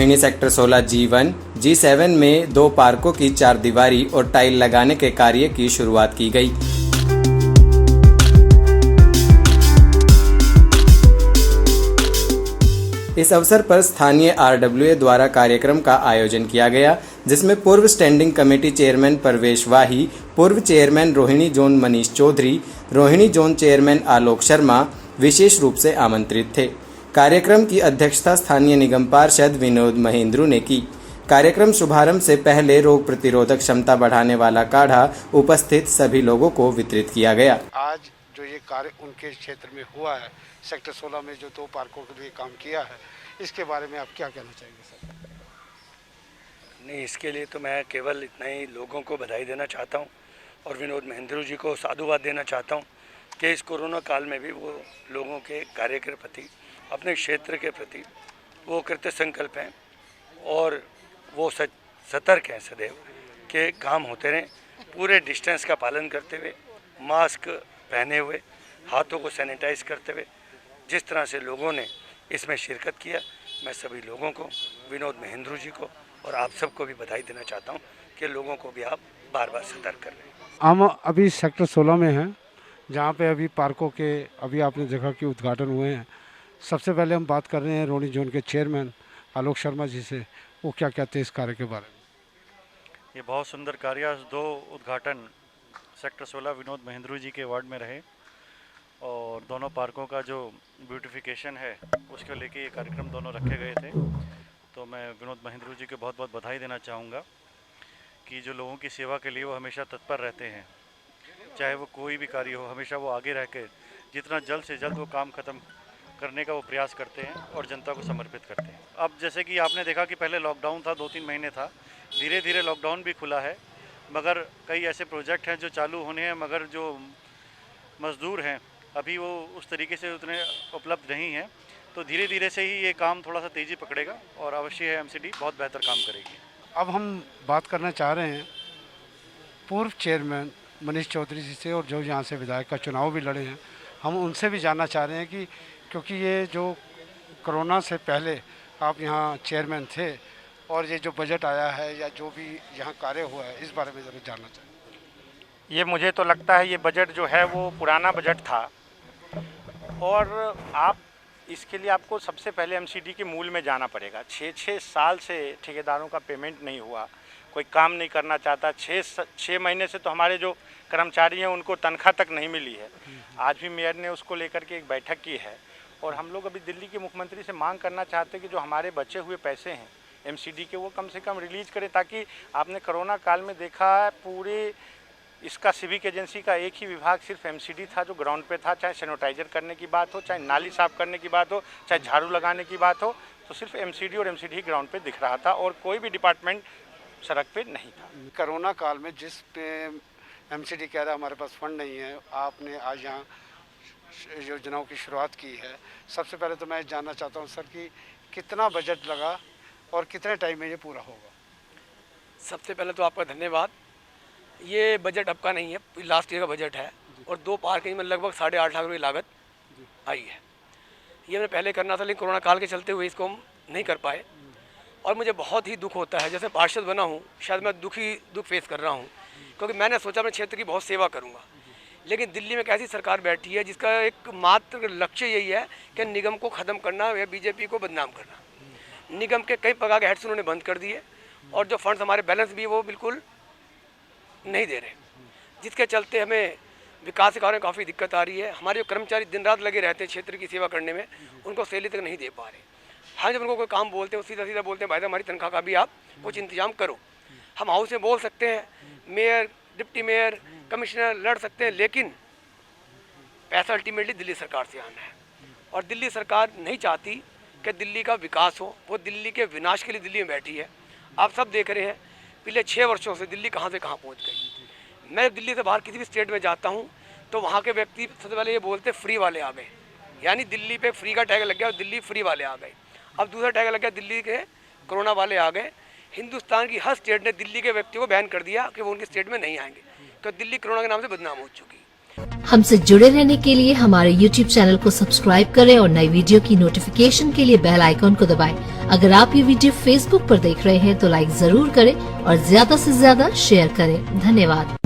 Rohini sector 16 G1, G7 में 2 पार्कों की 4 दीवारी और टाइल लगाने के कार्य की शुरुआत की गई। इस अवसर पर स्थानीय RWA द्वारा कार्यक्रम का आयोजन किया गया, जिसमें पूर्व standing committee chairman Parvesh Wahi, पूर्व chairman Rohini zone Manish Chaudhary, Rohini zone chairman Alok Sharma विशेष रूप से आमंत्रित थे। कार्यक्रम की अध्यक्षता स्थानीय निगम पार्षद विनोद महेंद्रू ने की। कार्यक्रम शुभारंभ से पहले रोग प्रतिरोधक क्षमता बढ़ाने वाला काढ़ा उपस्थित सभी लोगों को वितरित किया गया। आज जो ये कार्य उनके क्षेत्र में हुआ है, सेक्टर 16 में जो 2 पार्कों के लिए काम किया है, इसके बारे में आप क्या कहना चाहेंगे सर? नहीं, इसके लिए तो मैं केवल इतना ही लोगों को बधाई देना चाहता हूँ और विनोद महेंद्रू जी को साधुवाद देना चाहता हूँ कि इस कोरोना काल में भी वो लोगों के कार्य के प्रति, अपने क्षेत्र के प्रति वो कृत संकल्प हैं और वो सतर्क हैं सदैव के काम होते रहें, पूरे डिस्टेंस का पालन करते हुए, मास्क पहने हुए, हाथों को सैनिटाइज करते हुए जिस तरह से लोगों ने इसमें शिरकत किया, मैं सभी लोगों को, विनोद महेंद्रू जी को और आप सबको भी बधाई देना चाहता हूं कि लोगों को भी आप बार बार सतर्क कर रहे हैं। हम अभी सेक्टर 16 में हैं, जहां पे अभी पार्कों के अभी आपने देखा कि उद्घाटन हुए हैं। सबसे पहले हम बात कर रहे हैं रोहिणी जोन के चेयरमैन आलोक शर्मा जी से, वो क्या कहते हैं इस कार्य के बारे में। ये बहुत सुंदर कार्य, 2 उद्घाटन सेक्टर 16 विनोद महेंद्रू जी के वार्ड में रहे और दोनों पार्कों का जो ब्यूटिफिकेशन है उसको लेके ये कार्यक्रम दोनों रखे गए थे। तो मैं विनोद महेंद्रू जी को बहुत बहुत बधाई देना चाहूँगा कि जो लोगों की सेवा के लिए वो हमेशा तत्पर रहते हैं, चाहे वो कोई भी कार्य हो, हमेशा वो आगे रह कर जितना जल्द से जल्द वो काम ख़त्म करने का वो प्रयास करते हैं और जनता को समर्पित करते हैं। अब जैसे कि आपने देखा कि पहले लॉकडाउन था, 2-3 महीने था, धीरे धीरे लॉकडाउन भी खुला है, मगर कई ऐसे प्रोजेक्ट हैं जो चालू होने हैं, मगर जो मज़दूर हैं अभी वो उस तरीके से उतने उपलब्ध नहीं हैं। तो धीरे धीरे से ही ये काम थोड़ा सा तेज़ी पकड़ेगा और अवश्य है MCD बहुत बेहतर काम करेगी। अब हम बात करना चाह रहे हैं पूर्व चेयरमैन मनीष चौधरी जी से, और जो यहाँ से विधायक का चुनाव भी लड़े हैं, हम उनसे भी जानना चाह रहे हैं कि क्योंकि ये जो कोरोना से पहले आप यहाँ चेयरमैन थे और ये जो बजट आया है या जो भी यहाँ कार्य हुआ है, इस बारे में ज़रूर जानना चाहें। ये मुझे तो लगता है ये बजट जो है वो पुराना बजट था और आप इसके लिए आपको सबसे पहले MCD के मूल में जाना पड़ेगा। 6 साल से ठेकेदारों का पेमेंट नहीं हुआ, कोई काम नहीं करना चाहता। 6 महीने से तो हमारे जो कर्मचारी हैं उनको तनख्वाह तक नहीं मिली है। आज भी मेयर ने उसको लेकर के एक बैठक की है और हम लोग अभी दिल्ली के मुख्यमंत्री से मांग करना चाहते हैं कि जो हमारे बचे हुए पैसे हैं MCD के, वो कम से कम रिलीज़ करें, ताकि आपने कोरोना काल में देखा है पूरे इसका सिविक एजेंसी का एक ही विभाग सिर्फ MCD था जो ग्राउंड पे था। चाहे सैनिटाइजर करने की बात हो, चाहे नाली साफ़ करने की बात हो, चाहे झाड़ू लगाने की बात हो, तो सिर्फ MCD और MCD ग्राउंड पे दिख रहा था और कोई भी डिपार्टमेंट सड़क पे नहीं था। कोरोना काल में जिस पे MCD कह रहा हमारे पास फंड नहीं है, आपने आज यहाँ योजनाओं की शुरुआत की है। सबसे पहले तो मैं जानना चाहता हूँ सर कि कितना बजट लगा और कितने टाइम में ये पूरा होगा? सबसे पहले तो आपका धन्यवाद। ये बजट आपका नहीं है, लास्ट ईयर का बजट है और 2 पार्किंग में लगभग 8.5 लाख रुपये लागत आई है। ये मैंने पहले करना था, लेकिन कोरोना काल के चलते हुए इसको हम नहीं कर पाए और मुझे बहुत ही दुख होता है। जैसे पार्षद बना हूँ, शायद मैं दुख फेस कर रहा हूँ, क्योंकि मैंने सोचा मैं क्षेत्र की बहुत सेवा करूँगा, लेकिन दिल्ली में एक ऐसी सरकार बैठी है जिसका एक मात्र लक्ष्य यही है कि निगम को ख़त्म करना या BJP को बदनाम करना। निगम के कई प्रकार के हेड्स उन्होंने बंद कर दिए और जो फंड्स हमारे बैलेंस भी वो बिल्कुल नहीं दे रहे, जिसके चलते हमें विकास के कार्यों में काफ़ी दिक्कत आ रही है। हमारे जो कर्मचारी दिन रात लगे रहते हैं क्षेत्र की सेवा करने में, उनको सैलरी तक नहीं दे पा रहे। हाँ, जब उनको कोई काम बोलते हैं सीधा सीधा बोलते हैं भाई हमारी तनख्वाह का भी आप कुछ इंतजाम करो। हम हाउस में बोल सकते हैं, मेयर, डिप्टी मेयर, कमिश्नर लड़ सकते हैं, लेकिन पैसा अल्टीमेटली दिल्ली सरकार से आना है और दिल्ली सरकार नहीं चाहती कि दिल्ली का विकास हो। वो दिल्ली के विनाश के लिए दिल्ली में बैठी है। आप सब देख रहे हैं पिछले 6 वर्षों से दिल्ली कहाँ से कहाँ पहुँच गई। मैं दिल्ली से बाहर किसी भी स्टेट में जाता हूँ तो वहाँ के व्यक्ति सबसे पहले ये बोलते फ्री वाले आ गए, यानी दिल्ली पे फ्री का टैग लग गया और दिल्ली फ्री वाले आ गए। अब दूसरा टैग लग गया, दिल्ली के कोरोना वाले आ गए। हिंदुस्तान की हर स्टेट ने दिल्ली के व्यक्तियों को बैन कर दिया कि वो उनके स्टेट में नहीं आएंगे, तो दिल्ली कोरोना के नाम से बदनाम हो चुकी। हमसे जुड़े रहने के लिए हमारे YouTube चैनल को सब्सक्राइब करें और नई वीडियो की नोटिफिकेशन के लिए बेल आइकॉन को दबाएं। अगर आप ये वीडियो फेसबुक पर देख रहे हैं तो लाइक जरूर करें और ज्यादा से ज्यादा शेयर करें। धन्यवाद।